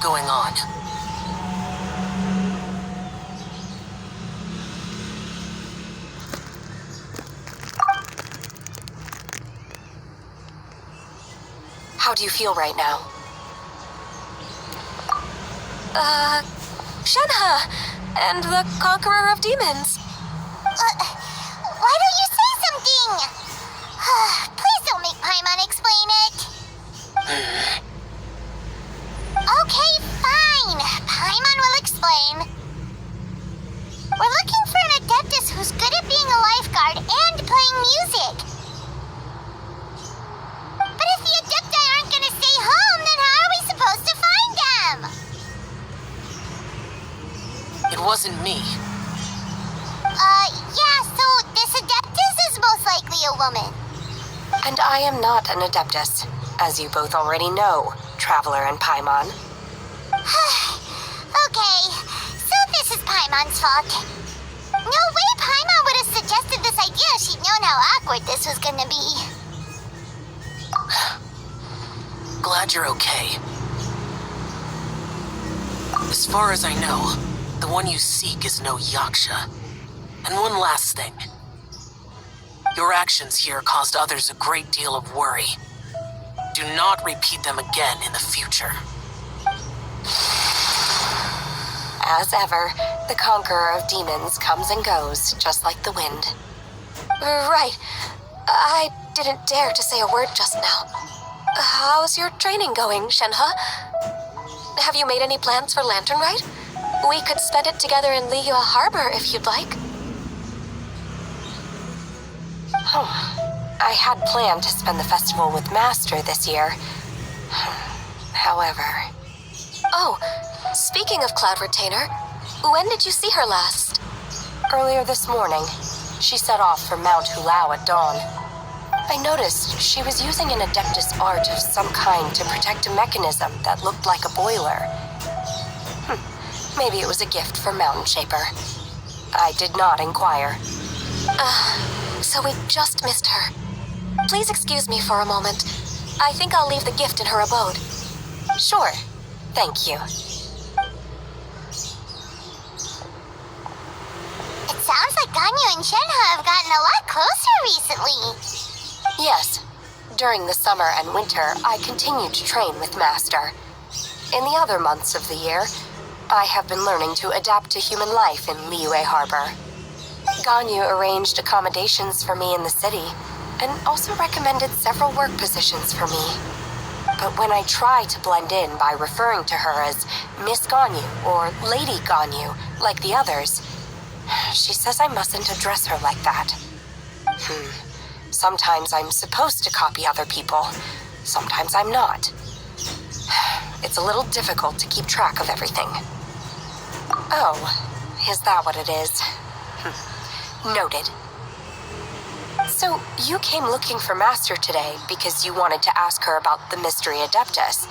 going on? How do you feel right now? Shenhe, and the Conqueror of Demons. Why don't you say something? Please don't make Paimon explain it. Okay, fine. Paimon will explain. We're looking for an Adeptus who's good at being a lifeguard and playing music. But if the Adepti aren't gonna stay home, then how are we supposed to find them? It wasn't me. Yeah, so this Adeptus is most likely a woman. And I am not an Adeptus, as you both already know, Traveler and Paimon. Okay, so this is Paimon's fault. No way Paimon would have suggested this idea if she'd known how awkward this was gonna be. Glad you're okay. As far as I know, the one you seek is no Yaksha. And one last thing. Your actions here caused others a great deal of worry. Do not repeat them again in the future. As ever, the Conqueror of Demons comes and goes, just like the wind. Right. I didn't dare to say a word just now. How's your training going, Shenhe? Have you made any plans for Lantern Rite? We could spend it together in Liyue Harbor if you'd like. I had planned to spend the festival with Master this year. However... Oh, speaking of Cloud Retainer, when did you see her last? Earlier this morning. She set off for Mount Hulao at dawn. I noticed she was using an Adeptus art of some kind to protect a mechanism that looked like a boiler. Maybe it was a gift for Mountain Shaper. I did not inquire. So we just missed her. Please excuse me for a moment. I think I'll leave the gift in her abode. Sure. Thank you. It sounds like Ganyu and Shenhe have gotten a lot closer recently. Yes. During the summer and winter, I continued to train with Master. In the other months of the year, I have been learning to adapt to human life in Liyue Harbor. Ganyu arranged accommodations for me in the city, and also recommended several work positions for me. But when I try to blend in by referring to her as Miss Ganyu or Lady Ganyu, like the others, she says I mustn't address her like that. Sometimes I'm supposed to copy other people, sometimes I'm not. It's a little difficult to keep track of everything. Oh, is that what it is? Noted. So, you came looking for Master today because you wanted to ask her about the Mystery Adeptus.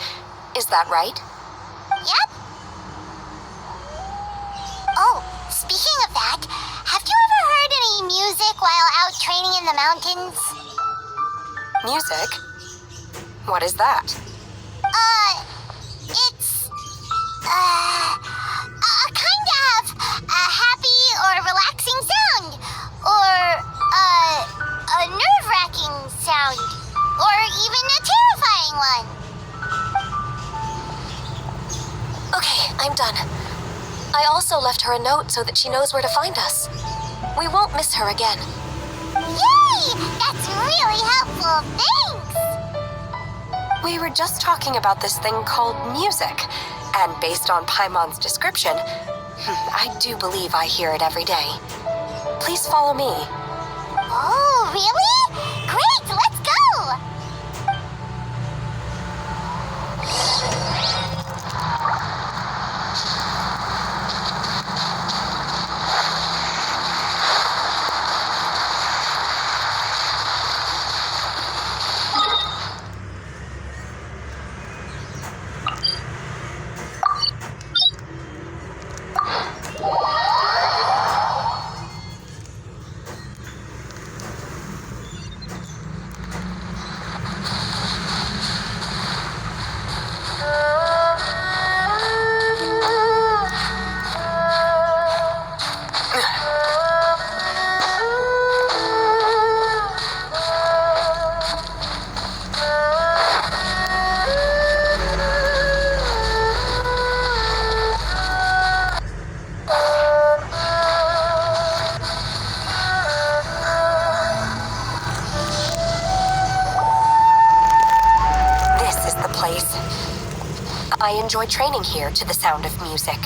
Is that right? Yep. Oh, speaking of that, have you ever heard any music while out training in the mountains? Music? What is that? It's... a kind of a happy or relaxing sound. Or, a nerve-wracking sound. Or even a terrifying one. Okay, I'm done. I also left her a note so that she knows where to find us. We won't miss her again. Yay! That's really helpful. Thanks! We were just talking about this thing called music, and based on Paimon's description, I do believe I hear it every day. Please follow me. Oh, really? Great, let's go! I enjoy training here to the sound of music.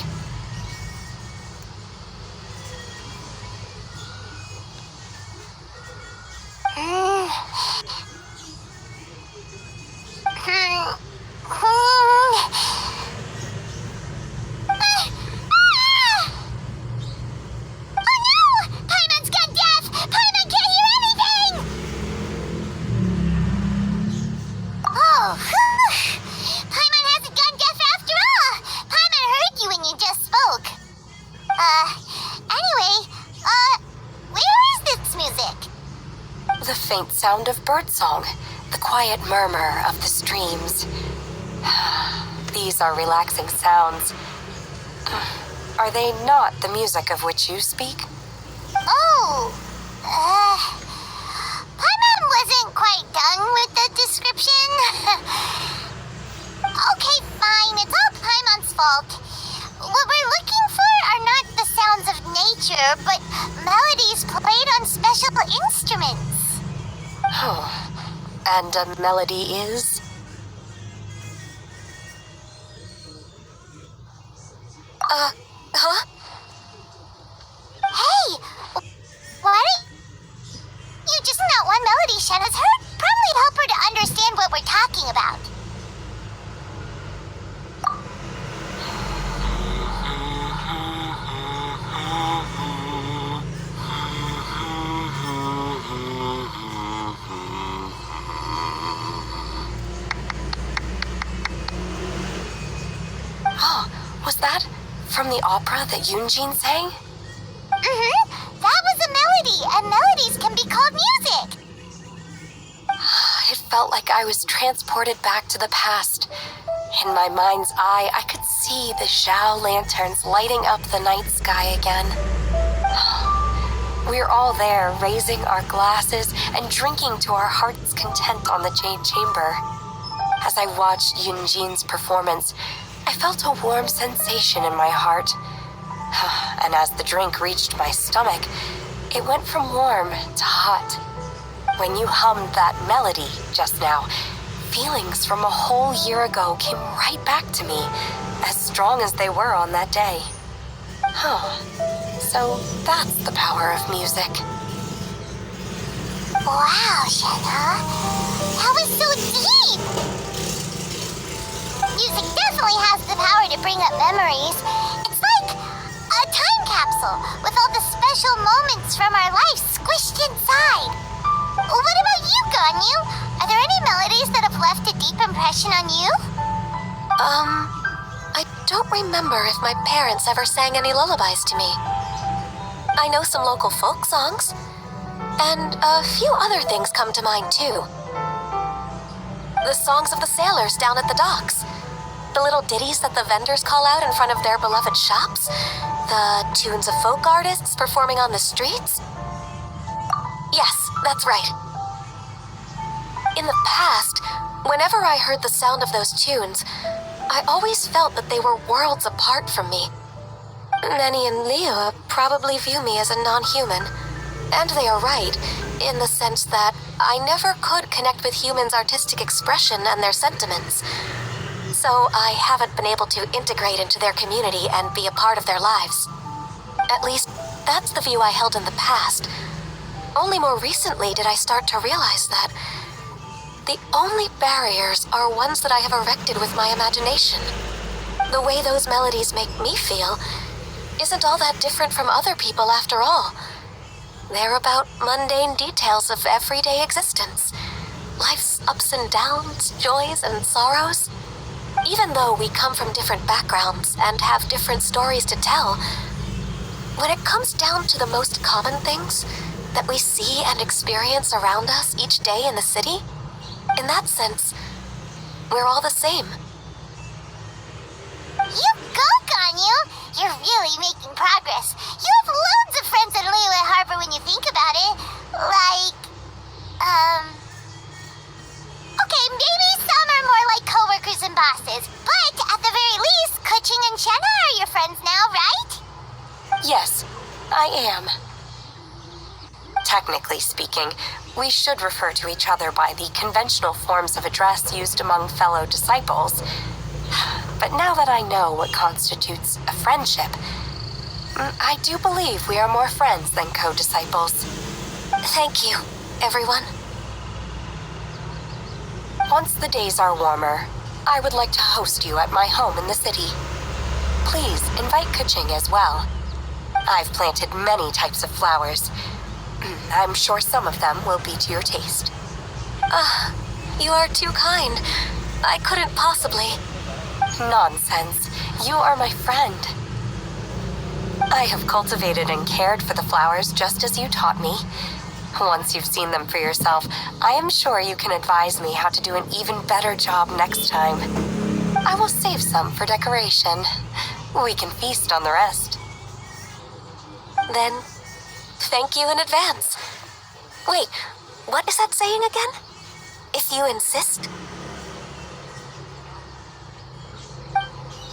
The faint sound of birdsong, the quiet murmur of the streams. These are relaxing sounds. Are they not the music of which you speak? Oh, Paimon wasn't quite done with the description. Okay, fine, it's all Paimon's fault. What we're looking for are not the sounds of nature, but melodies played on special instruments. Oh, and a melody is? Huh? Hey! Why don't you just not one melody Shanna's heard? Probably help her to understand what we're talking about. Was that from the opera that Yunjin sang? That was a melody, and melodies can be called music. It felt like I was transported back to the past. In my mind's eye, I could see the Zhao lanterns lighting up the night sky again. We're all there, raising our glasses and drinking to our heart's content on the Jade Chamber. As I watched Yunjin's performance, I felt a warm sensation in my heart. And as the drink reached my stomach, it went from warm to hot. When you hummed that melody just now, feelings from a whole year ago came right back to me, as strong as they were on that day. So that's the power of music. Wow, Shanna. That was so deep! Music definitely has the power to bring up memories. It's like a time capsule with all the special moments from our life squished inside. What about you, Ganyu? Are there any melodies that have left a deep impression on you? I don't remember if my parents ever sang any lullabies to me. I know some local folk songs, and a few other things come to mind too. The songs of the sailors down at the docks. The little ditties that the vendors call out in front of their beloved shops. The tunes of folk artists performing on the streets. Yes, that's right. In the past, whenever I heard the sound of those tunes, I always felt that they were worlds apart from me. Nenny and Leo probably view me as a non-human. And they are right, in the sense that I never could connect with humans' artistic expression and their sentiments. So I haven't been able to integrate into their community and be a part of their lives. At least, that's the view I held in the past. Only more recently did I start to realize that the only barriers are ones that I have erected with my imagination. The way those melodies make me feel isn't all that different from other people after all. They're about mundane details of everyday existence. Life's ups and downs, joys and sorrows. Even though we come from different backgrounds and have different stories to tell, when it comes down to the most common things that we see and experience around us each day in the city, in that sense, we're all the same. You go, Ganyu! You're really making progress. You have loads of friends in Liyue Harbor when you think about it. Okay, maybe some are more like coworkers and bosses, but at the very least, Kuching and Shanna are your friends now, right? Yes, I am. Technically speaking, we should refer to each other by the conventional forms of address used among fellow disciples. But now that I know what constitutes a friendship, I do believe we are more friends than co-disciples. Thank you, everyone. Once the days are warmer, I would like to host you at my home in the city. Please invite Kuching as well. I've planted many types of flowers. I'm sure some of them will be to your taste. You are too kind. I couldn't possibly. Nonsense. You are my friend. I have cultivated and cared for the flowers just as you taught me. Once you've seen them for yourself, I am sure you can advise me how to do an even better job next time. I will save some for decoration. We can feast on the rest. Then, thank you in advance. Wait, what is that saying again? If you insist?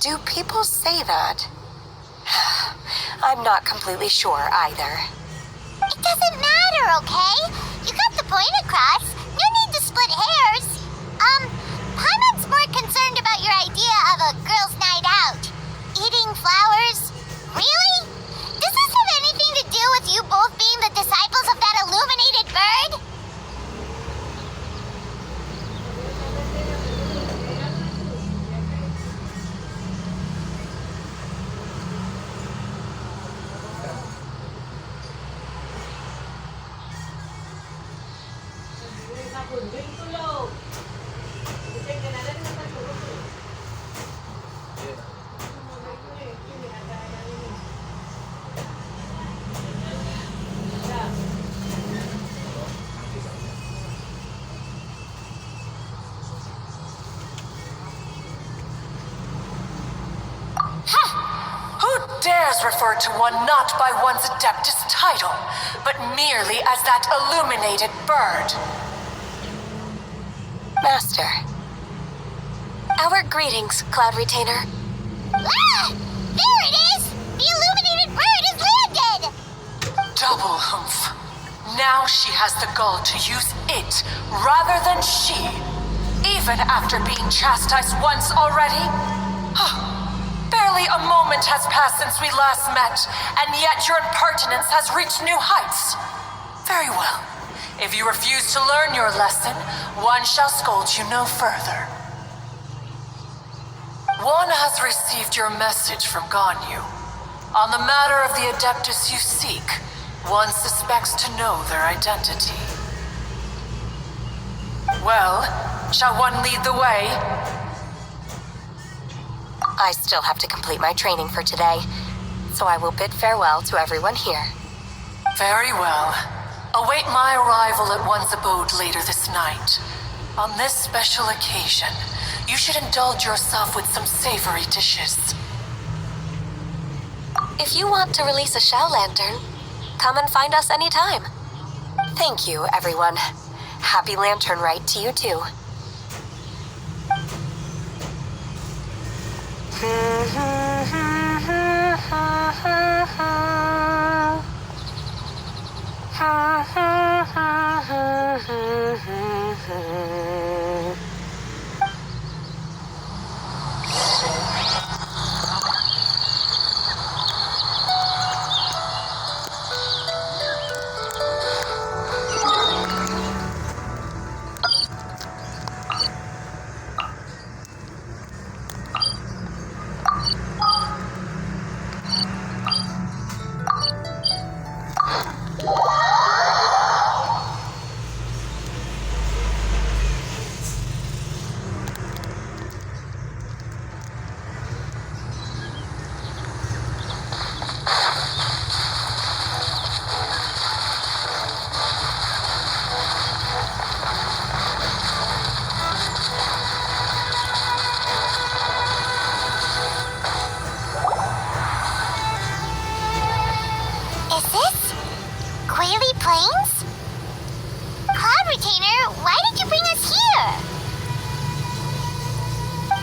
Do people say that? I'm not completely sure either. It doesn't matter, okay? You got the point across. No need to split hairs. Paimon's more concerned about your idea of a girls' night out. Eating flowers? Really? Does this have anything to do with you both being the disciples of that illuminated bird? Dares refer to one not by one's Adeptus title, but merely as that illuminated bird. Master. Our greetings, Cloud Retainer. Ah! There it is! The illuminated bird is landed! Double humph. Now she has the gall to use it rather than she, even after being chastised once already. Barely a moment has passed since we last met, and yet your impertinence has reached new heights. Very well. If you refuse to learn your lesson, one shall scold you no further. One has received your message from Ganyu. On the matter of the Adeptus you seek, one suspects to know their identity. Well, shall one lead the way? I still have to complete my training for today, so I will bid farewell to everyone here. Very well. Await my arrival at one's abode later this night. On this special occasion, you should indulge yourself with some savory dishes. If you want to release a shell lantern, come and find us anytime. Thank you, everyone. Happy Lantern Rite to you too.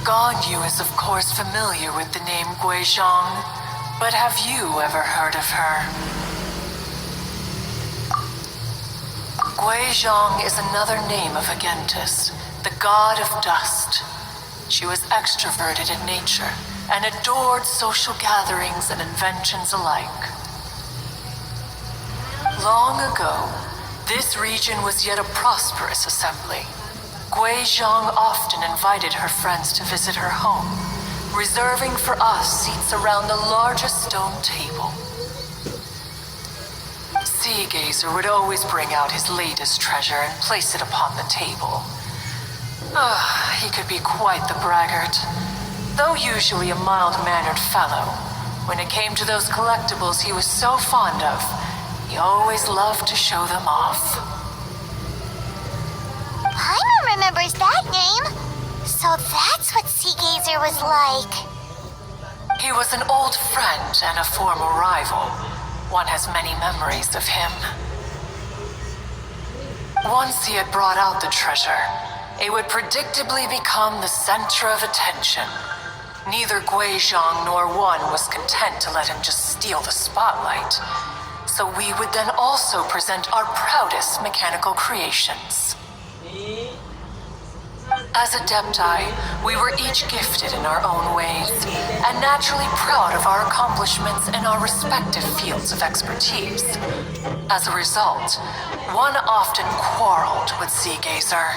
Ganyu is of course familiar with the name Guizhong, but have you ever heard of her? Guizhong is another name of Agentus, the god of dust. She was extroverted in nature and adored social gatherings and inventions alike. Long ago, this region was yet a prosperous assembly. Gui Zhang often invited her friends to visit her home, reserving for us seats around the largest stone table. Sea Gazer would always bring out his latest treasure and place it upon the table. He could be quite the braggart. Though usually a mild-mannered fellow, when it came to those collectibles he was so fond of, he always loved to show them off. Paimon remembers that name. So that's what Sea Gazer was like. He was an old friend and a former rival. One has many memories of him. Once he had brought out the treasure, it would predictably become the center of attention. Neither Gui Zhang nor one was content to let him just steal the spotlight. So we would then also present our proudest mechanical creations. As Adepti, we were each gifted in our own ways, and naturally proud of our accomplishments in our respective fields of expertise. As a result, one often quarreled with Sea Gazer.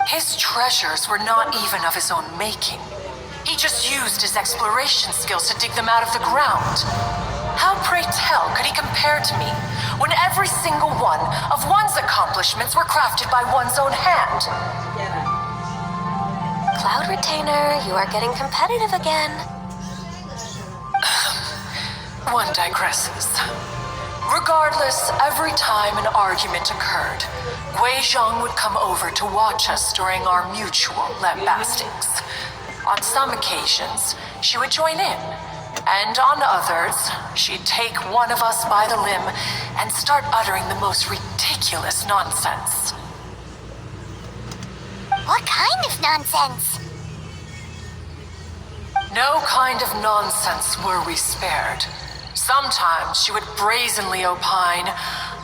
His treasures were not even of his own making. He just used his exploration skills to dig them out of the ground. How, pray tell, could he compare to me, when every single one of one's accomplishments were crafted by one's own hand? Cloud Retainer, you are getting competitive again. One digresses. Regardless, every time an argument occurred, Gui Zhang would come over to watch us during our mutual lambastings. On some occasions, she would join in, and on others, she'd take one of us by the limb and start uttering the most ridiculous nonsense. What kind of nonsense? No kind of nonsense were we spared. Sometimes she would brazenly opine,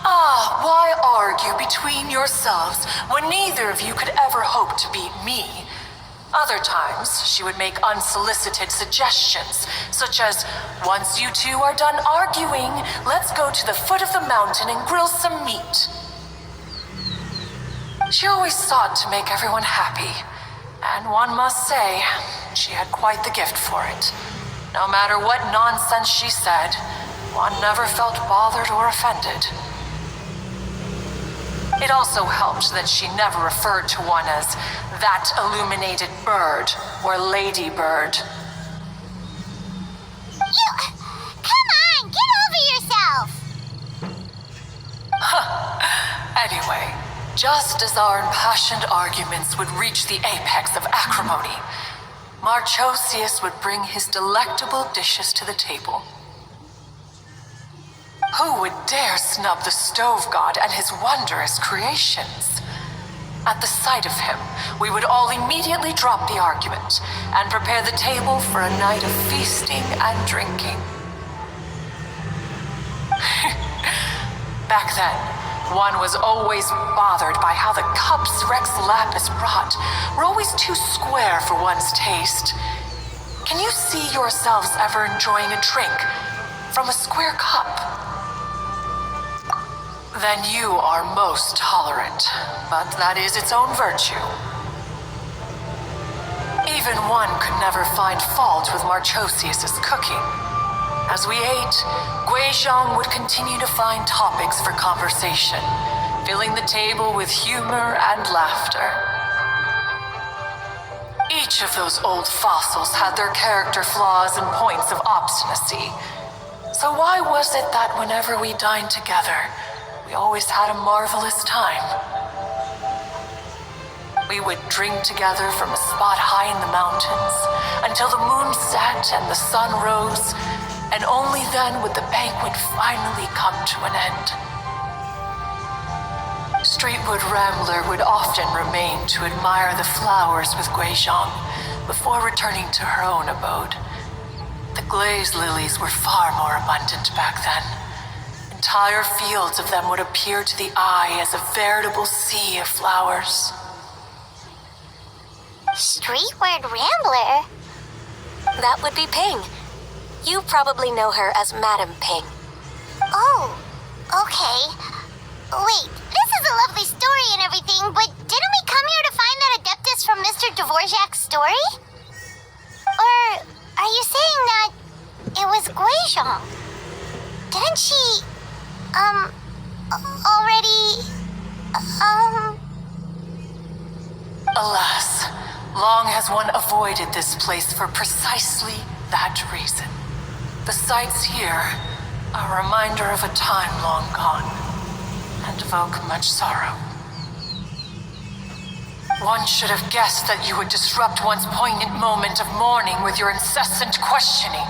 why argue between yourselves when neither of you could ever hope to beat me? Other times, she would make unsolicited suggestions, such as, once you two are done arguing, let's go to the foot of the mountain and grill some meat. She always sought to make everyone happy, and one must say, she had quite the gift for it. No matter what nonsense she said, one never felt bothered or offended. It also helped that she never referred to one as that illuminated bird or ladybird. You... Come on, get over yourself! Anyway, just as our impassioned arguments would reach the apex of acrimony, Marchosius would bring his delectable dishes to the table. Who would dare snub the stove god and his wondrous creations? At the sight of him, we would all immediately drop the argument and prepare the table for a night of feasting and drinking. Back then, one was always bothered by how the cups Rex Lapis brought were always too square for one's taste. Can you see yourselves ever enjoying a drink from a square cup? Then you are most tolerant, but that is its own virtue. Even one could never find fault with Marchosius's cooking. As we ate, Gui Zhang would continue to find topics for conversation, filling the table with humor and laughter. Each of those old fossils had their character flaws and points of obstinacy. So why was it that whenever we dined together, we always had a marvelous time? We would drink together from a spot high in the mountains until the moon set and the sun rose, and only then would the banquet finally come to an end. Streetwood Rambler would often remain to admire the flowers with Gui Zhang before returning to her own abode. The glaze lilies were far more abundant back then. Entire fields of them would appear to the eye as a veritable sea of flowers. Streetward Rambler? That would be Ping. You probably know her as Madam Ping. Oh, okay. Wait, this is a lovely story and everything, but didn't we come here to find that Adeptus from Mr. Dvorak's story? Or are you saying that it was Guizhong? Didn't she, already, Alas, long has one avoided this place for precisely that reason. The sights here are a reminder of a time long gone, and evoke much sorrow. One should have guessed that you would disrupt one's poignant moment of mourning with your incessant questioning.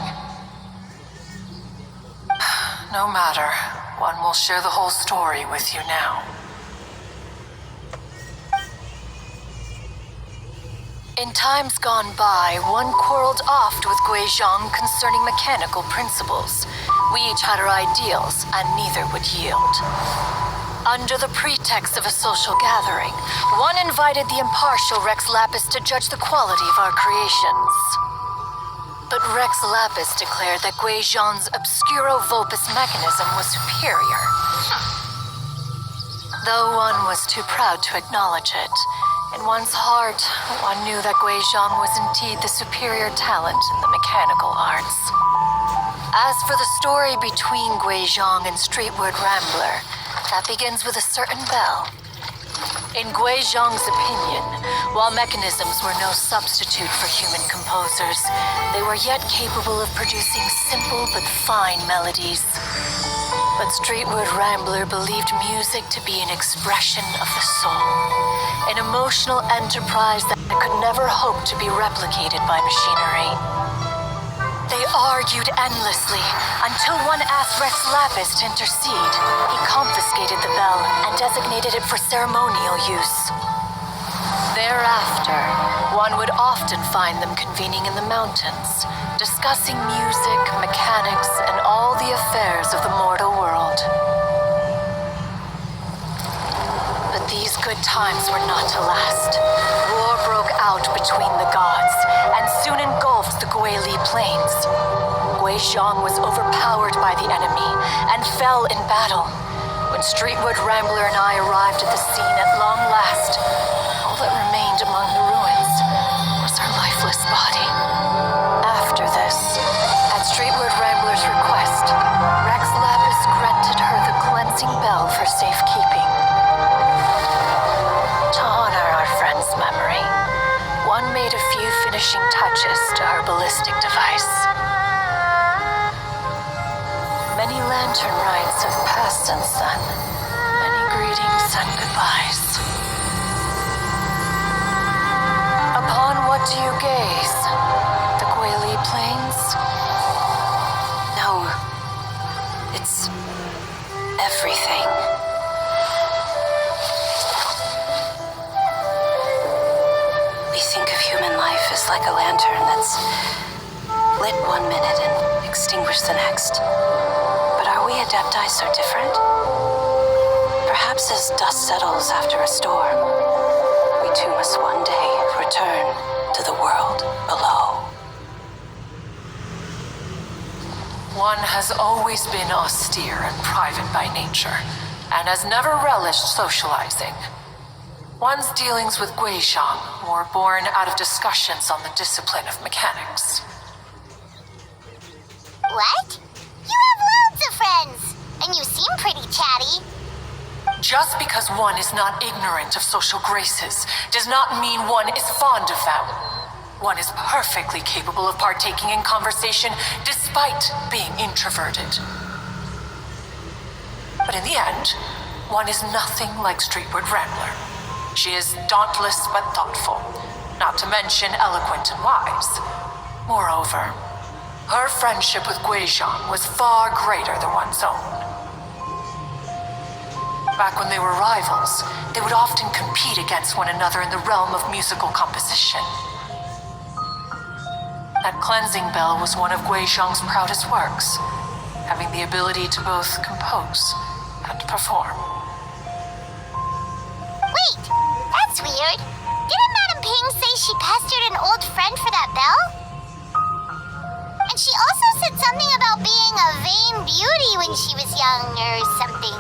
No matter, one will share the whole story with you now. In times gone by, one quarreled oft with Guizhong concerning mechanical principles. We each had our ideals, and neither would yield. Under the pretext of a social gathering, one invited the impartial Rex Lapis to judge the quality of our creations. But Rex Lapis declared that Guizhong's obscuro vulpus mechanism was superior. Though one was too proud to acknowledge it, in one's heart, one knew that Guizhong was indeed the superior talent in the mechanical arts. As for the story between Guizhong and Streetward Rambler, that begins with a certain bell. In Guizhong's opinion, while mechanisms were no substitute for human composers, they were yet capable of producing simple but fine melodies. But Streetward Rambler believed music to be an expression of the soul, an emotional enterprise that could never hope to be replicated by machinery. They argued endlessly until one asked Rex Lapis to intercede. He confiscated the bell and designated it for ceremonial use. Thereafter, one would often find them convening in the mountains, discussing music, mechanics, and all the affairs of the mortal world. But these good times were not to last. War broke out between the gods, and soon engulfed the Guili plains. Guizhong was overpowered by the enemy, and fell in battle. When Streetward Rambler and I arrived at the scene at long last, all that remained among the ruins was her lifeless body. After this, at Streetward Rambler's request, Rex Lapis granted her the cleansing bell for safekeeping. To honor our friend's memory, one made a few finishing touches to her ballistic device. Many Lantern Rites have passed since then. Many greetings and goodbyes. Upon what do you gaze? The Guili Plains? No, it's everything. We think of human life as like a lantern that's lit one minute and extinguished the next. But are we Adepti so different? Perhaps as dust settles after a storm, we too must one day return to the world below. One has always been austere and private by nature, and has never relished socializing. One's dealings with Guizhong were born out of discussions on the discipline of mechanics. what? You have loads of friends, and you seem pretty chatty. Just because one is not ignorant of social graces does not mean one is fond of them. One is perfectly capable of partaking in conversation despite being introverted. But in the end, one is nothing like Streetward Rambler. She is dauntless but thoughtful, not to mention eloquent and wise. Moreover, her friendship with Guizhong was far greater than one's own. Back when they were rivals, they would often compete against one another in the realm of musical composition. That cleansing bell was one of Guizhong's proudest works, having the ability to both compose and perform. Wait, that's weird. Didn't Madam Ping things say she pestered an old friend for that bell? And she also said something about being a vain beauty when she was young or something.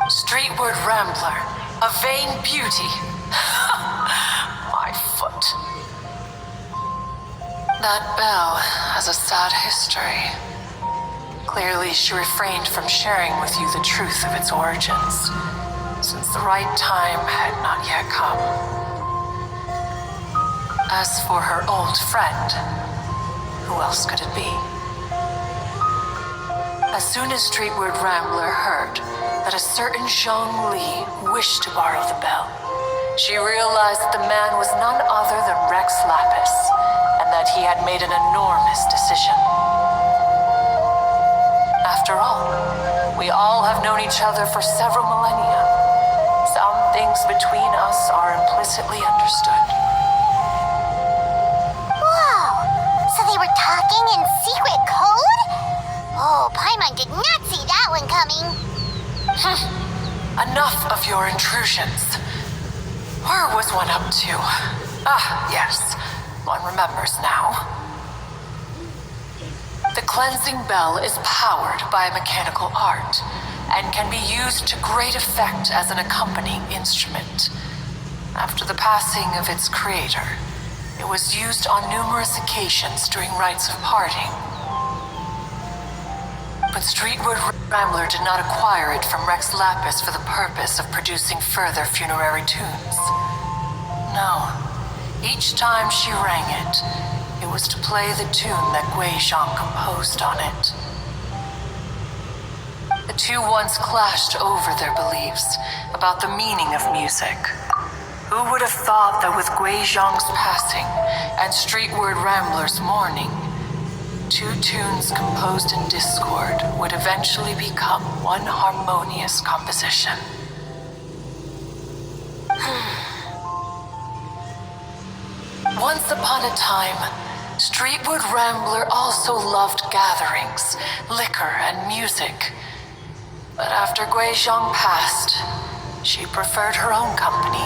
Streetward rambler, a vain beauty. My foot. That bell has a sad history. Clearly, she refrained from sharing with you the truth of its origins, since the right time had not yet come. As for her old friend, who else could it be? As soon as Streetward Rambler heard that a certain Zhang Li wished to borrow the bell, she realized that the man was none other than Rex Lapis, and that he had made an enormous decision. After all, we all have known each other for several millennia. Some things between us are implicitly understood. Whoa! So they were talking in secret code? Oh, Paimon did not see that one coming. Enough of your intrusions. Where was one up to? Ah, yes. One remembers now. The cleansing bell is powered by a mechanical art and can be used to great effect as an accompanying instrument. After the passing of its creator, it was used on numerous occasions during rites of parting. But Streetward Rambler did not acquire it from Rex Lapis for the purpose of producing further funerary tunes. No. Each time she rang it, it was to play the tune that Guizhang composed on it. The two once clashed over their beliefs about the meaning of music. Who would have thought that with Guizhang's passing and Streetward Rambler's mourning, two tunes composed in discord would eventually become one harmonious composition? Once upon a time, Streetward Rambler also loved gatherings, liquor, and music. But after Guizhang passed, she preferred her own company.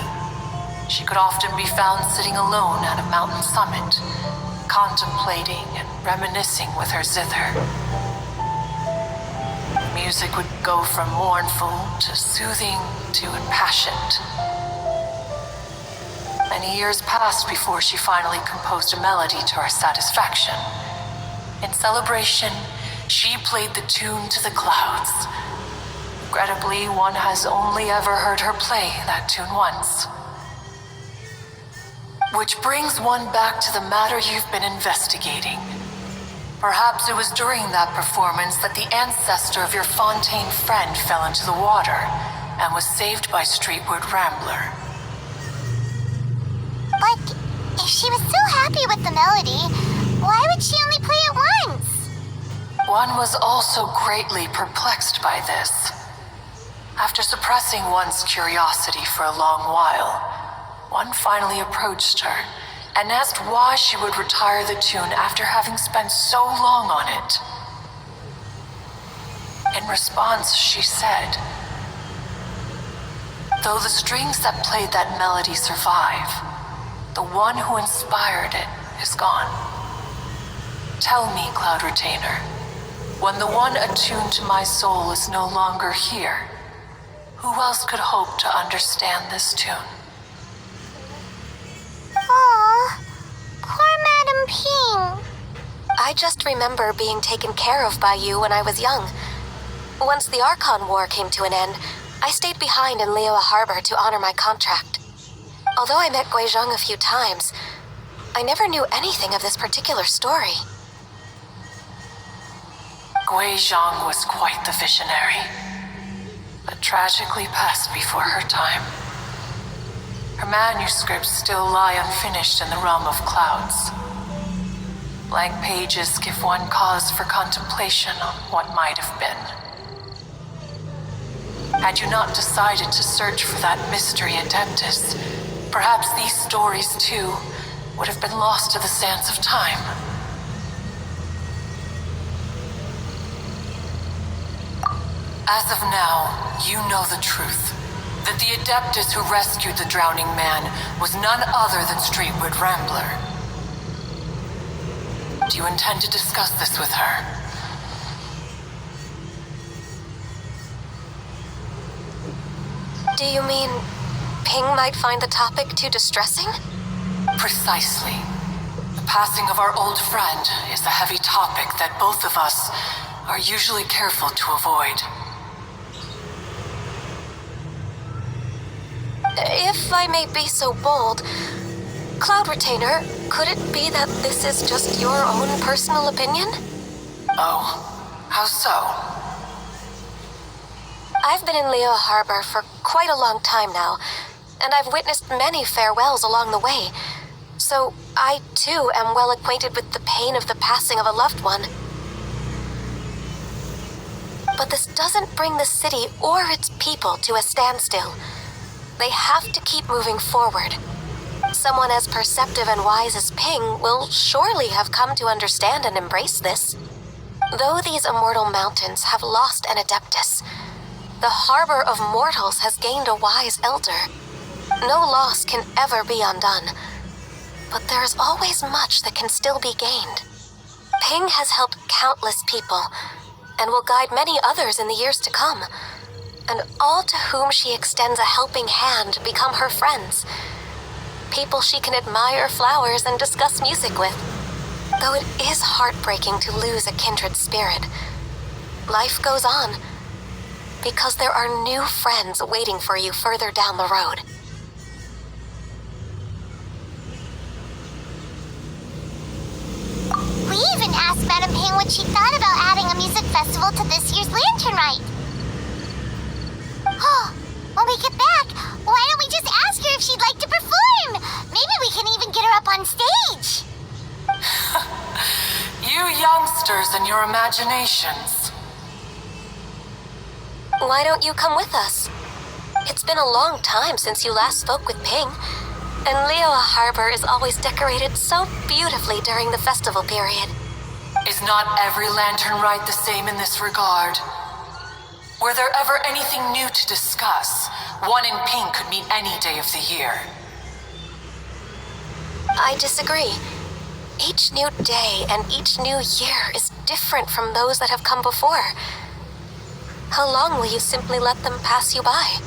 She could often be found sitting alone at a mountain summit, contemplating and reminiscing with her zither. Music would go from mournful to soothing to impassioned. Many years passed before she finally composed a melody to her satisfaction. In celebration, she played the tune to the clouds. Regrettably, one has only ever heard her play that tune once. Which brings one back to the matter you've been investigating. Perhaps it was during that performance that the ancestor of your Fontaine friend fell into the water and was saved by Streetward Rambler. But if she was so happy with the melody, why would she only play it once? One was also greatly perplexed by this. After suppressing one's curiosity for a long while, one finally approached her and asked why she would retire the tune after having spent so long on it. In response, she said, "Though the strings that played that melody survive, the one who inspired it is gone. Tell me, Cloud Retainer, when the one attuned to my soul is no longer here, who else could hope to understand this tune?" Aw, poor Madam Ping. I just remember being taken care of by you when I was young. Once the Archon War came to an end, I stayed behind in Liyue Harbor to honor my contract. Although I met Guizhang a few times, I never knew anything of this particular story. Guizhang was quite the visionary, but tragically passed before her time. Her manuscripts still lie unfinished in the realm of clouds. Blank pages give one cause for contemplation on what might have been. Had you not decided to search for that mystery Adeptus, perhaps these stories, too, would have been lost to the sands of time. As of now, you know the truth. that the Adeptus who rescued the drowning man was none other than Streetwood Rambler. Do you intend to discuss this with her? Do you mean Ping might find the topic too distressing? Precisely. The passing of our old friend is a heavy topic that both of us are usually careful to avoid. If I may be so bold, Cloud Retainer, could it be that this is just your own personal opinion? Oh, how so? I've been in Leo Harbor for quite a long time now, and I've witnessed many farewells along the way. So I, too, am well acquainted with the pain of the passing of a loved one. But this doesn't bring the city or its people to a standstill. They have to keep moving forward. Someone as perceptive and wise as Ping will surely have come to understand and embrace this. Though these immortal mountains have lost an Adeptus, the harbor of mortals has gained a wise elder. No loss can ever be undone, but there is always much that can still be gained. Ping has helped countless people, and will guide many others in the years to come. And all to whom she extends a helping hand become her friends. People she can admire flowers and discuss music with. Though it is heartbreaking to lose a kindred spirit, life goes on, because there are new friends waiting for you further down the road. We even asked Madame Ping what she thought about adding a music festival to this year's Lantern Rite. Oh, when we get back, why don't we just ask her if she'd like to perform? Maybe we can even get her up on stage. You youngsters and your imaginations. Why don't you come with us? It's been a long time since you last spoke with Ping, and Leo Harbor is always decorated so beautifully during the festival period. Is not every Lantern Rite the same in this regard? Were there ever anything new to discuss? One in Ping could mean any day of the year. I disagree. Each new day and each new year is different from those that have come before. How long will you simply let them pass you by?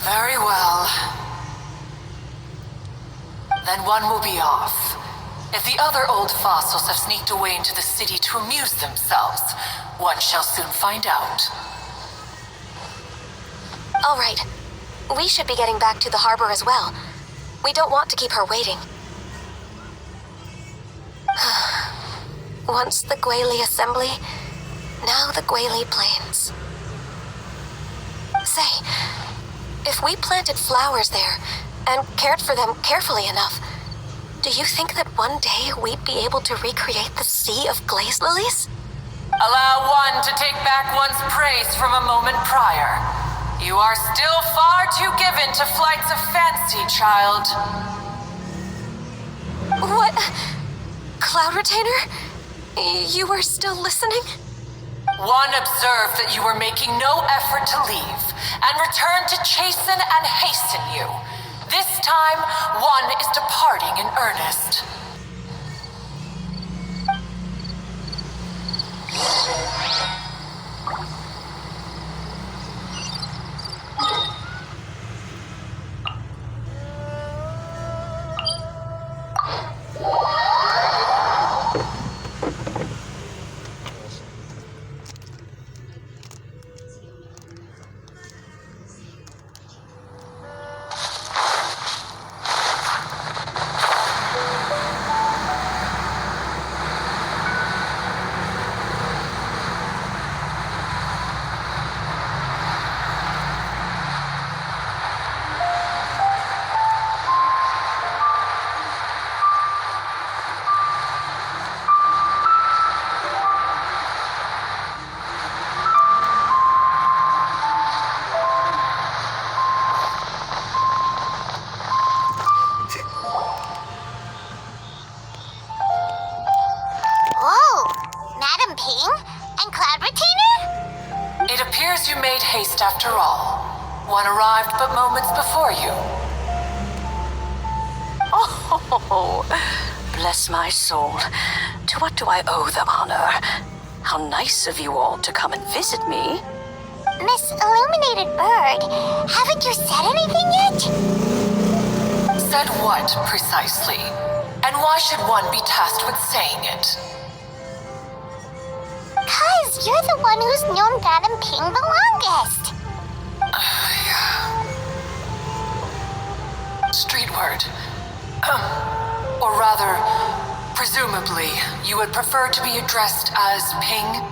Very well. Then one will be off. If the other old fossils have sneaked away into the city to amuse themselves, one shall soon find out. All right. We should be getting back to the harbor as well. We don't want to keep her waiting. Once the Guili Assembly, now the Guili Plains. Say, if we planted flowers there and cared for them carefully enough, do you think that one day we'd be able to recreate the sea of glaze lilies? Allow one to take back one's praise from a moment prior. You are still far too given to flights of fancy, child. What? Cloud Retainer? You were still listening? One observed that you were making no effort to leave, and returned to chasten and hasten you. This time, one is departing in earnest. Madam Ping and Cloud Retainer? It appears you made haste after all. One arrived but moments before you. Oh, bless my soul. To what do I owe the honor? How nice of you all to come and visit me. Miss Illuminated Bird, haven't you said anything yet? Said what, precisely? And why should one be tasked with saying it? 'Cause you're the one who's known Madam Ping the longest. Street word. Or rather, presumably, you would prefer to be addressed as Ping?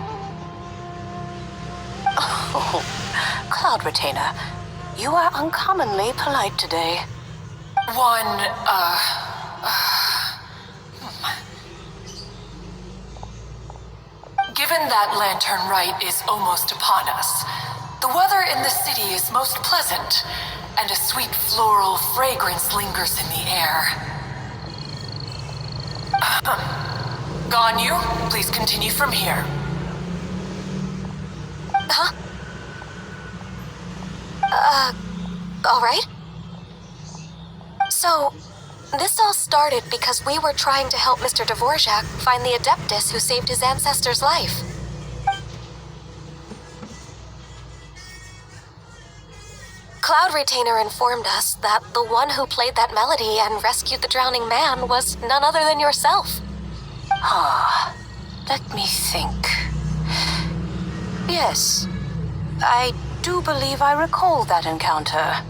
Oh, Cloud Retainer, you are uncommonly polite today. Given that Lantern Rite is almost upon us, the weather in the city is most pleasant, and a sweet floral fragrance lingers in the air. Ganyu, please continue from here. Huh? All right. So, this all started because we were trying to help Mr. Dvorak find the Adeptus who saved his ancestor's life. Cloud Retainer informed us that the one who played that melody and rescued the drowning man was none other than yourself. Let me think. Yes, I do believe I recall that encounter.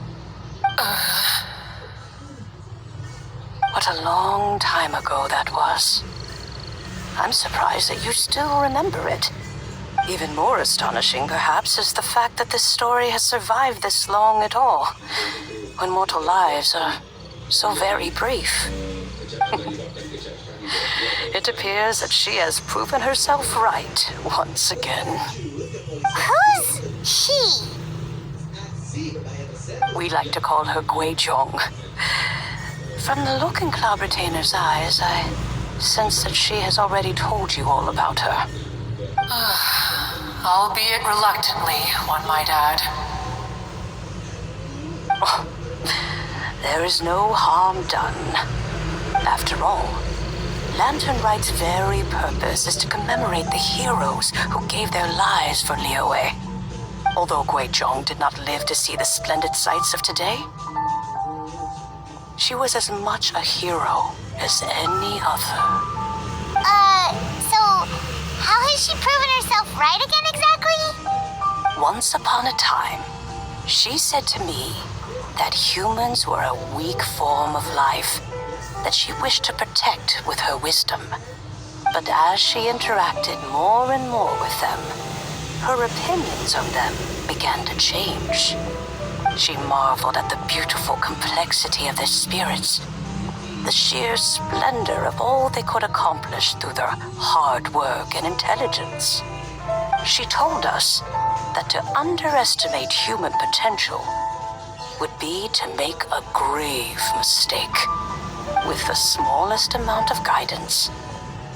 What a long time ago that was. I'm surprised that you still remember it. Even more astonishing, perhaps, is the fact that this story has survived this long at all, when mortal lives are so very brief. It appears that she has proven herself right once again. Who's she? We like to call her Guizhong. From the look in Cloud Retainer's eyes, I sense that she has already told you all about her. Albeit reluctantly, one might add. Oh, there is no harm done. After all, Lantern Rite's very purpose is to commemorate the heroes who gave their lives for Liyue. Although Guizhong did not live to see the splendid sights of today, she was as much a hero as any other. So, how has she proven herself right again exactly? Once upon a time, she said to me that humans were a weak form of life that she wished to protect with her wisdom. But as she interacted more and more with them, her opinions of them began to change. She marveled at the beautiful complexity of their spirits, the sheer splendor of all they could accomplish through their hard work and intelligence. She told us that to underestimate human potential would be to make a grave mistake. With the smallest amount of guidance,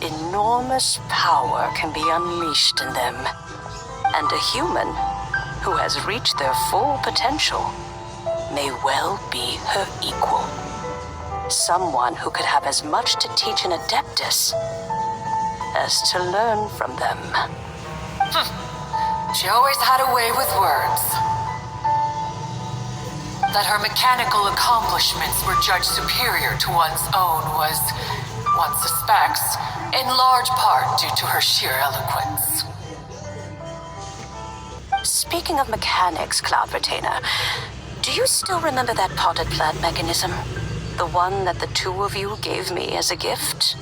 enormous power can be unleashed in them. And a human who has reached their full potential may well be her equal. Someone who could have as much to teach an Adeptus as to learn from them. She always had a way with words. That her mechanical accomplishments were judged superior to one's own was, one suspects, in large part due to her sheer eloquence. Speaking of mechanics, Cloud Retainer, do you still remember that potted plant mechanism? The one that the two of you gave me as a gift?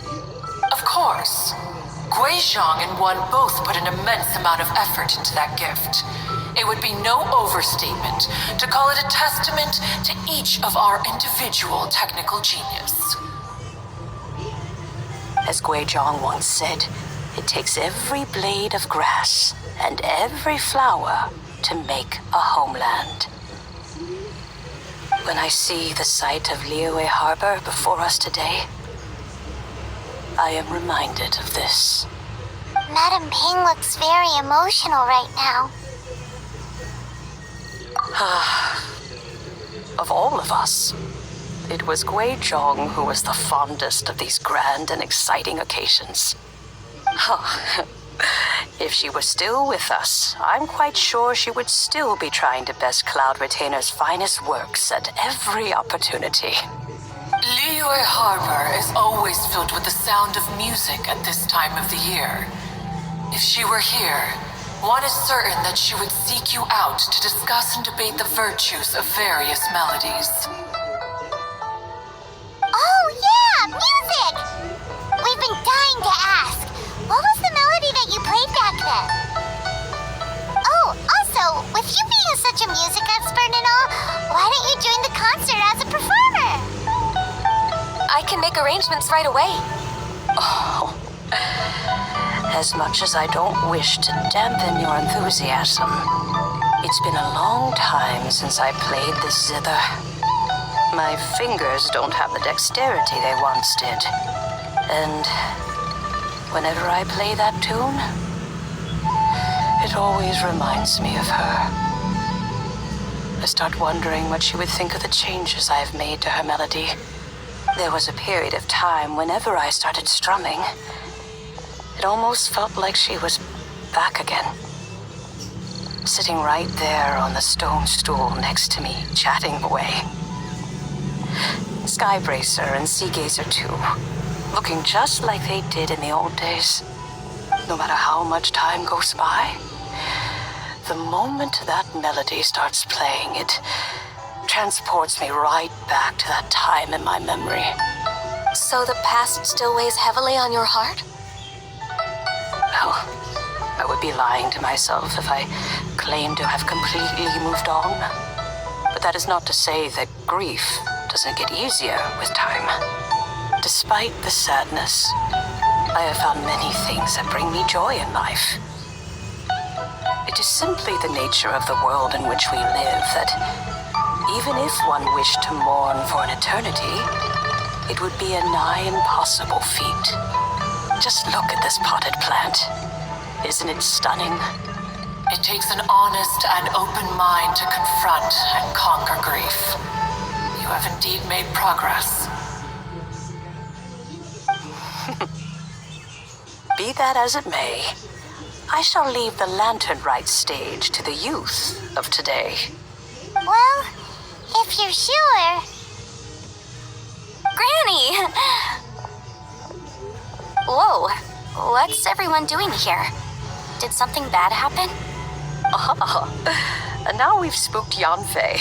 Of course. Guizhong and one both put an immense amount of effort into that gift. It would be no overstatement to call it a testament to each of our individual technical genius. As Guizhong once said, it takes every blade of grass and every flower to make a homeland. When I see the sight of Liyue Harbor before us today, I am reminded of this. Madam Ping looks very emotional right now. Of all of us, it was Gui Zhong who was the fondest of these grand and exciting occasions. If she was still with us, I'm quite sure she would still be trying to best Cloud Retainer's finest works at every opportunity. Liyue Harbor is always filled with the sound of music at this time of the year. If she were here, one is certain that she would seek you out to discuss and debate the virtues of various melodies. Oh yeah, music! We've been dying to ask. What was the melody that you played back then? Oh, also, with you being such a music expert and all, why don't you join the concert as a performer? I can make arrangements right away. Oh, as much as I don't wish to dampen your enthusiasm, it's been a long time since I played the zither. My fingers don't have the dexterity they once did. And whenever I play that tune, it always reminds me of her. I start wondering what she would think of the changes I have made to her melody. There was a period of time whenever I started strumming, it almost felt like she was back again. Sitting right there on the stone stool next to me, chatting away. Skybracer and Seagazer too, looking just like they did in the old days. No matter how much time goes by, the moment that melody starts playing, it transports me right back to that time in my memory. So the past still weighs heavily on your heart? Well, I would be lying to myself if I claimed to have completely moved on. But that is not to say that grief doesn't get easier with time. Despite the sadness, I have found many things that bring me joy in life. It is simply the nature of the world in which we live that even if one wished to mourn for an eternity, it would be a nigh impossible feat. Just look at this potted plant. Isn't it stunning? It takes an honest and open mind to confront and conquer grief. You have indeed made progress. Be that as it may, I shall leave the Lantern Rite stage to the youth of today. Well, if you're sure. Granny! Whoa, what's everyone doing here? Did something bad happen? And now we've spooked Yanfei.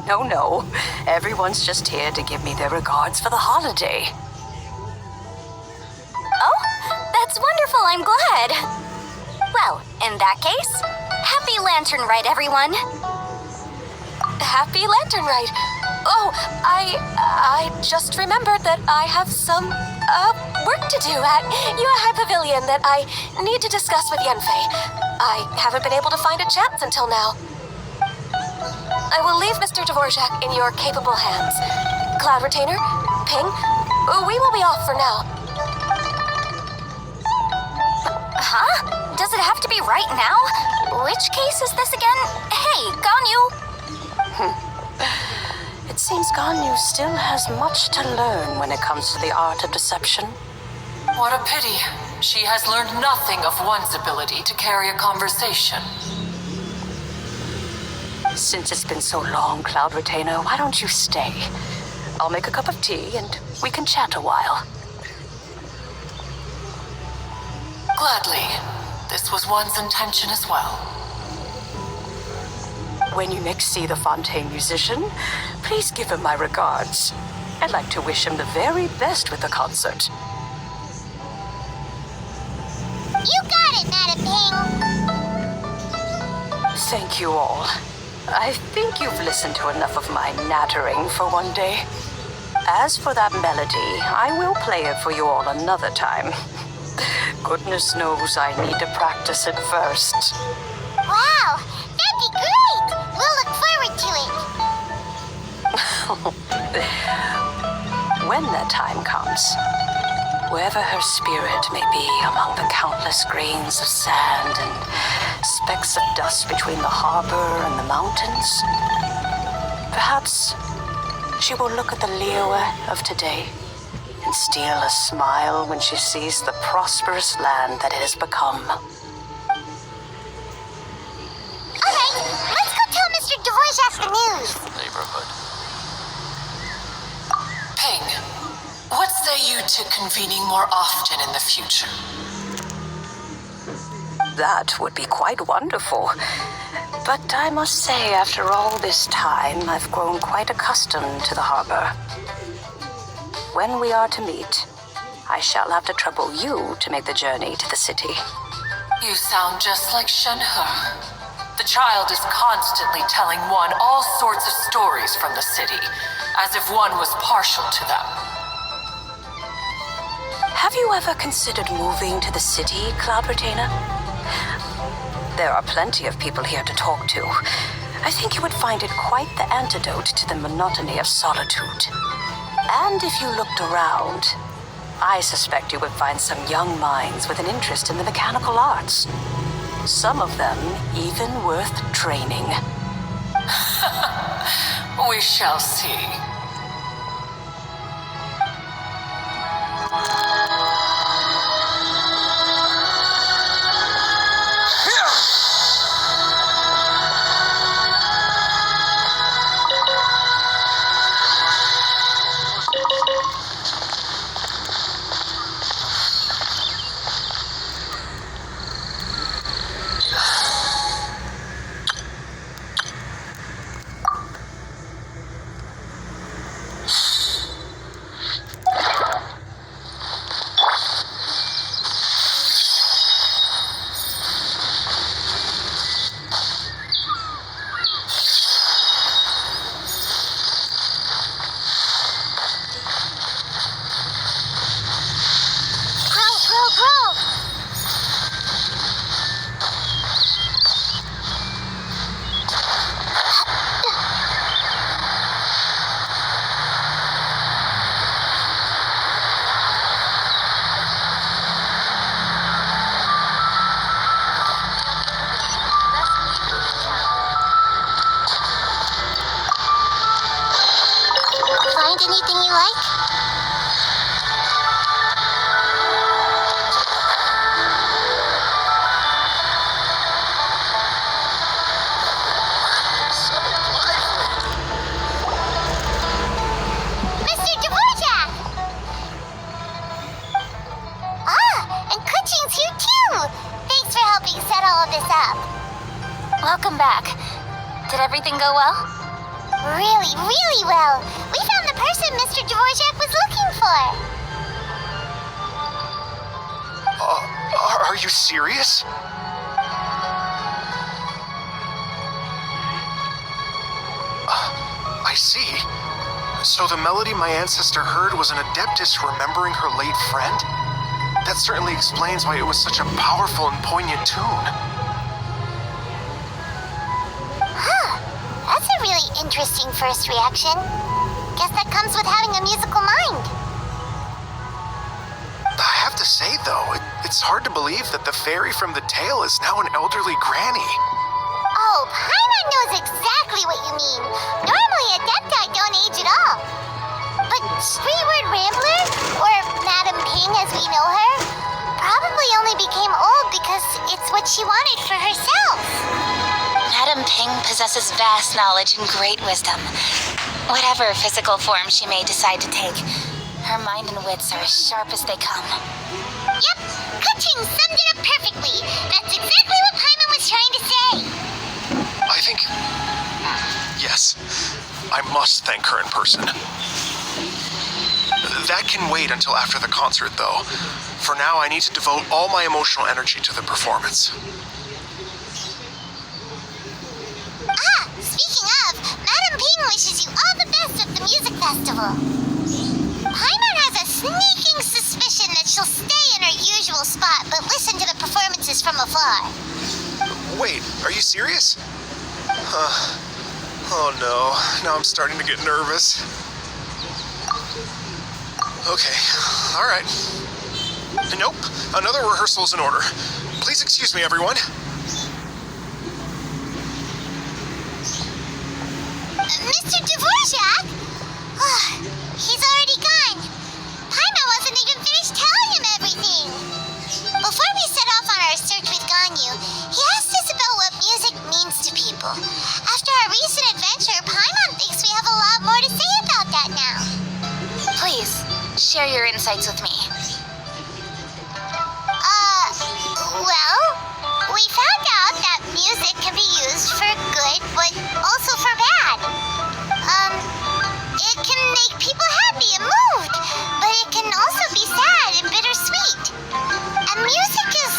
No, everyone's just here to give me their regards for the holiday. Oh, that's wonderful, I'm glad. Well, in that case, happy Lantern Rite, everyone. Happy Lantern Rite. Oh, I just remembered that I have some work to do at Yuehai Pavilion that I need to discuss with Yanfei. I haven't been able to find a chance until now. I will leave Mr. Dvorak in your capable hands. Cloud Retainer, Ping, we will be off for now. Huh? Does it have to be right now? Which case is this again? Hey, Ganyu! It seems Ganyu still has much to learn when it comes to the art of deception. What a pity. She has learned nothing of one's ability to carry a conversation. Since it's been so long, Cloud Retainer, why don't you stay? I'll make a cup of tea and we can chat a while. Gladly. This was one's intention as well. When you next see the Fontaine musician, please give him my regards. I'd like to wish him the very best with the concert. You got it, Madam Ping. Thank you all. I think you've listened to enough of my nattering for one day. As for that melody, I will play it for you all another time. Goodness knows I need to practice it first. Wow, that'd be great. We'll look forward to it. When that time comes. Wherever her spirit may be among the countless grains of sand and specks of dust between the harbor and the mountains, perhaps she will look at the Liyue of today and steal a smile when she sees the prosperous land that it has become. All right, let's go tell Mr. Dvorak the news. Neighborhood. Ping, what say you to convening more often in the future? That would be quite wonderful. But I must say, after all this time, I've grown quite accustomed to the harbor. When we are to meet, I shall have to trouble you to make the journey to the city. You sound just like Shenhe. The child is constantly telling one all sorts of stories from the city, as if one was partial to them. Have you ever considered moving to the city, Cloud Retainer? There are plenty of people here to talk to. I think you would find it quite the antidote to the monotony of solitude. And if you looked around, I suspect you would find some young minds with an interest in the mechanical arts. Some of them even worth training. We shall see. Find anything you like? Mr. Dvorak! And Kuchin's here too! Thanks for helping set all of this up. Welcome back. Did everything go well? Really, really well. We found the person Mr. Dvorak was looking for. Are you serious? I see. So the melody my ancestor heard was an Adeptus remembering her late friend? That certainly explains why it was such a powerful and poignant tune. That's a really interesting first reaction. Guess that comes with having a musical mind. I have to say, though, it's hard to believe that the fairy from the tale is now an elderly granny. Oh, Paimon knows exactly what you mean. Normally, Adepti don't age at all. But Streetward Rambler, or Madame Ping as we know her, probably only became old because it's what she wanted for herself. Madame Ping possesses vast knowledge and great wisdom. Whatever physical form she may decide to take, her mind and wits are as sharp as they come. Yep, Kuching summed it up perfectly. That's exactly what Paimon was trying to say. I think... Yes. I must thank her in person. That can wait until after the concert, though. For now, I need to devote all my emotional energy to the performance. Speaking of, Madame Ping wishes you all the best at the music festival. Paimon has a sneaking suspicion that she'll stay in her usual spot but listen to the performances from afar. Wait, are you serious? Oh no, now I'm starting to get nervous. Okay, alright. Nope, another rehearsal is in order. Please excuse me, everyone. Mr. Dvorak? He's already gone. Paimon wasn't even finished telling him everything. Before we set off on our search with Ganyu, he asked us about what music means to people. After our recent adventure, Paimon thinks we have a lot more to say about that now. Please, share your insights with me. Well, we found out that music can be used for good, but also for bad. It can make people happy and moved, but it can also be sad and bittersweet. And music is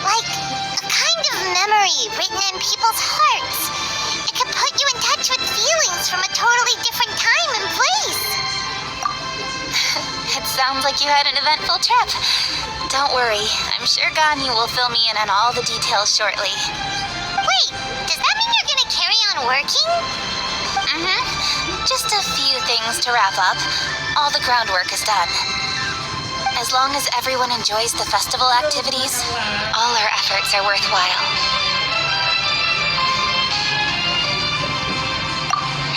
like a kind of memory written in people's hearts. It can put you in touch with feelings from a totally different time and place. It sounds like you had an eventful trip. Don't worry, I'm sure Ganyu will fill me in on all the details shortly. Wait, does that mean you're gonna carry on working? Just a few things to wrap up. All the groundwork is done. As long as everyone enjoys the festival activities, all our efforts are worthwhile.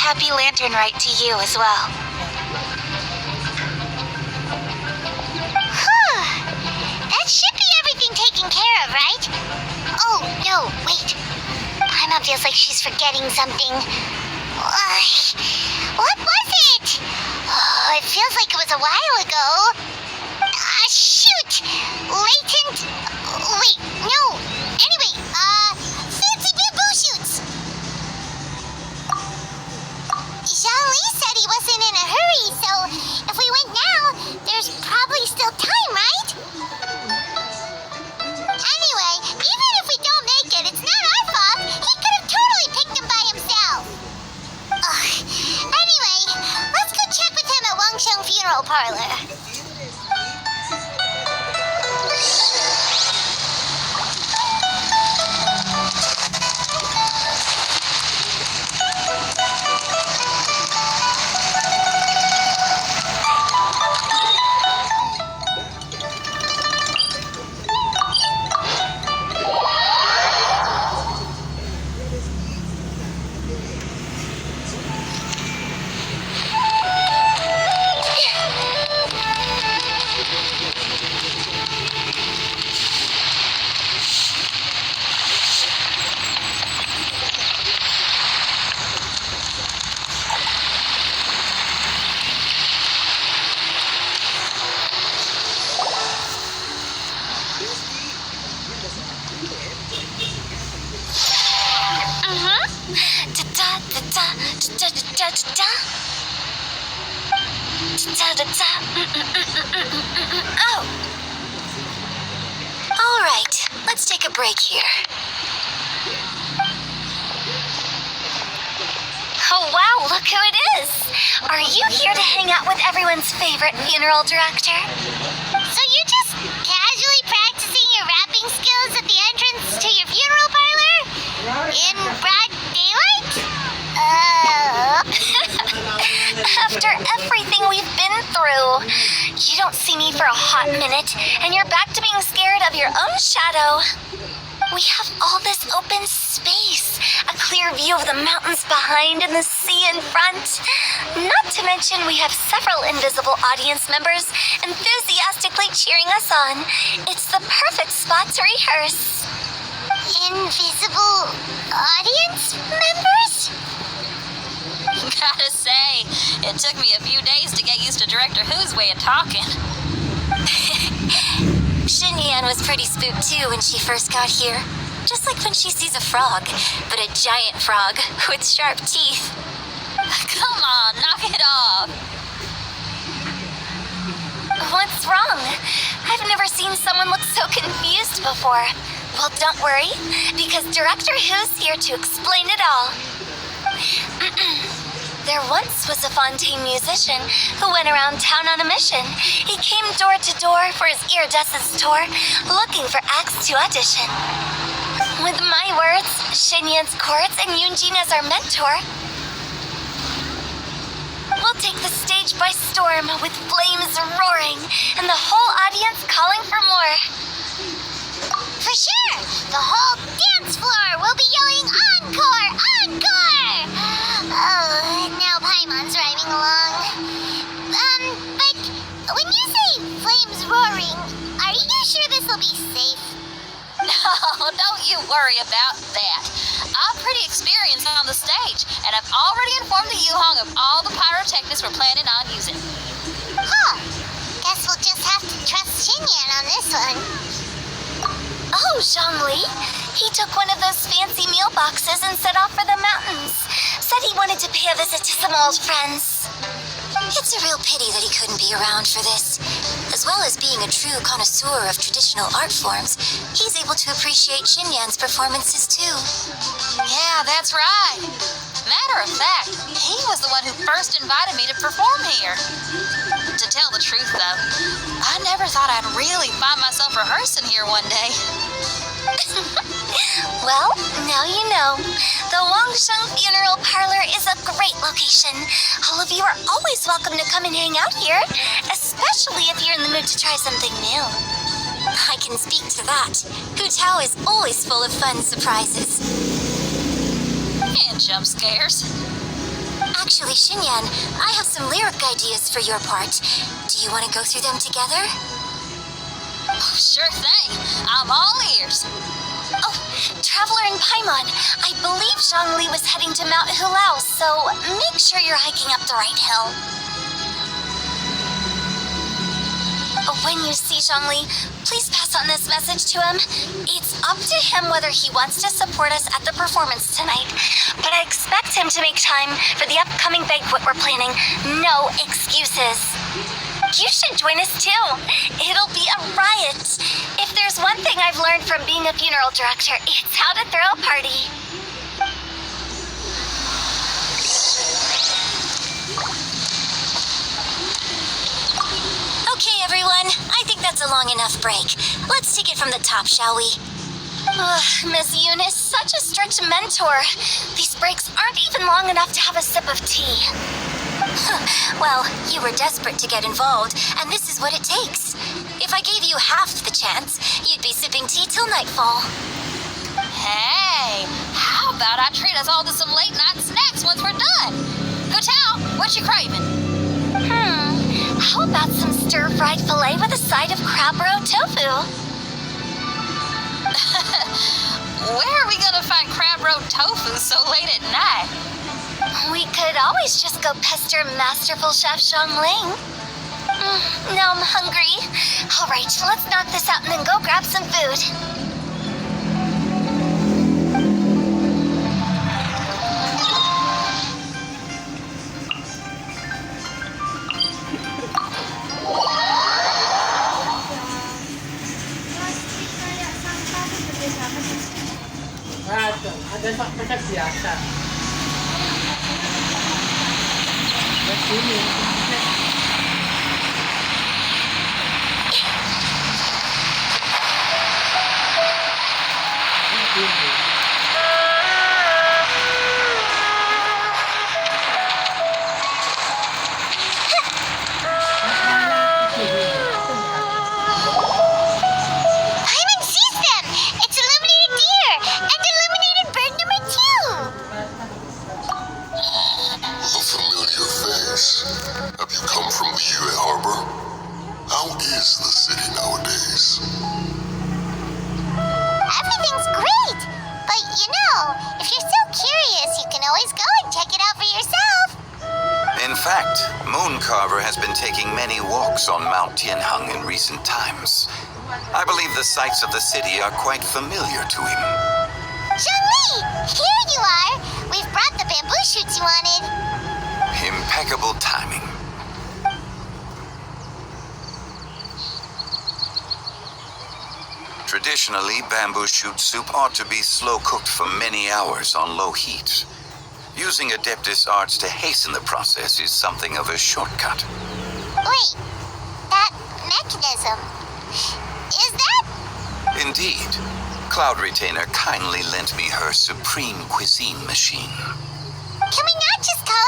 Happy Lantern Rite to you as well. That should be everything taken care of, right? Oh, no, wait. Paimon feels like she's forgetting something. What was it? Oh, it feels like it was a while ago. Shoot! Latent... Wait, no. Anyway, fancy bamboo shoots. Jean-Lee said he wasn't in a hurry, so if we went now, there's probably still time, right? Anyway, even if we don't make it, it's not our fault. He could have totally picked them by himself. Anyway, let's go check with him at Wangsheng Funeral Parlor. Oh. All right, let's take a break here. Oh wow, look who it is! Are you here to hang out with everyone's favorite funeral director? So you're just casually practicing your rapping skills at the entrance to your funeral parlor? In broad daylight? After everything we've been through, you don't see me for a hot minute, and you're back to being scared of your own shadow. We have all this open space, a clear view of the mountains behind and the sea in front. Not to mention we have several invisible audience members enthusiastically cheering us on. It's the perfect spot to rehearse. Invisible audience members? Gotta say, it took me a few days to get used to Director Who's way of talking. Xinyan was pretty spooked too when she first got here. Just like when she sees a frog, but a giant frog with sharp teeth. Come on, knock it off. What's wrong? I've never seen someone look so confused before. Well, don't worry, because Director Who's here to explain it all. There once was a Fontaine musician who went around town on a mission. He came door to door for his iridescence tour, looking for acts to audition. With my words, Xinyan's chords, and Yunjin as our mentor, we'll take the stage by storm with flames roaring and the whole audience calling for more. The whole dance floor will be yelling encore! Encore! Oh, now Paimon's rhyming along. But when you say flames roaring, are you sure this will be safe? No, don't you worry about that. I'm pretty experienced on the stage, and I've already informed the Yuhong of all the pyrotechnics we're planning on using. Huh. Guess we'll just have to trust Xinyan on this one. Oh, Zhongli. He took one of those fancy meal boxes and set off for the mountains. Said he wanted to pay a visit to some old friends. It's a real pity that he couldn't be around for this. As well as being a true connoisseur of traditional art forms, he's able to appreciate Xinyan's performances too. Yeah, that's right. Matter of fact, he was the one who first invited me to perform here. To tell the truth, though, I never thought I'd really find myself rehearsing here one day. Well, now you know. The Wangsheng Funeral Parlor is a great location. All of you are always welcome to come and hang out here, especially if you're in the mood to try something new. I can speak to that. Hutao is always full of fun surprises. And jump scares. Actually, Xinyan, I have some lyric ideas for your part. Do you want to go through them together? Oh, sure thing. I'm all ears. Oh, Traveler and Paimon, I believe Zhongli was heading to Mount Hulao, so make sure you're hiking up the right hill. When you see Zhongli, please pass on this message to him. It's up to him whether he wants to support us at the performance tonight, but I expect him to make time for the upcoming banquet we're planning. No excuses. You should join us too. It'll be a riot. If there's one thing I've learned from being a funeral director, it's how to throw a party. Okay, everyone. I think that's a long enough break. Let's take it from the top, shall we? Miss Yoon is such a strict mentor. These breaks aren't even long enough to have a sip of tea. Well, you were desperate to get involved, and this is what it takes. If I gave you half the chance, you'd be sipping tea till nightfall. Hey, how about I treat us all to some late-night snacks once we're done? Hutao, what you craving? How about some stir-fried filet with a side of crab roe tofu? Where are we gonna find crab roe tofu so late at night? We could always just go pester Masterful Chef Zhongling. Now I'm hungry. All right, let's knock this out and then go grab some food. Ada paket biasa. Sini. Paimon sees them! It's illuminated deer! And illuminated bird number 2! A familiar face. Have you come from Liyue Harbor? How is the city nowadays? Everything's great! But if you're so curious, you can always go and check it out for yourself! In fact, Mooncarver has been taking many walks on Mount Tianheng in recent times. I believe the sights of the city are quite familiar to him. Zhongli! Here you are! We've brought the bamboo shoots you wanted. Impeccable timing. Traditionally, bamboo shoot soup ought to be slow cooked for many hours on low heat. Using Adeptus arts to hasten the process is something of a shortcut. Wait, that mechanism, is that? Indeed. Cloud Retainer kindly lent me her supreme cuisine machine. Can we not just call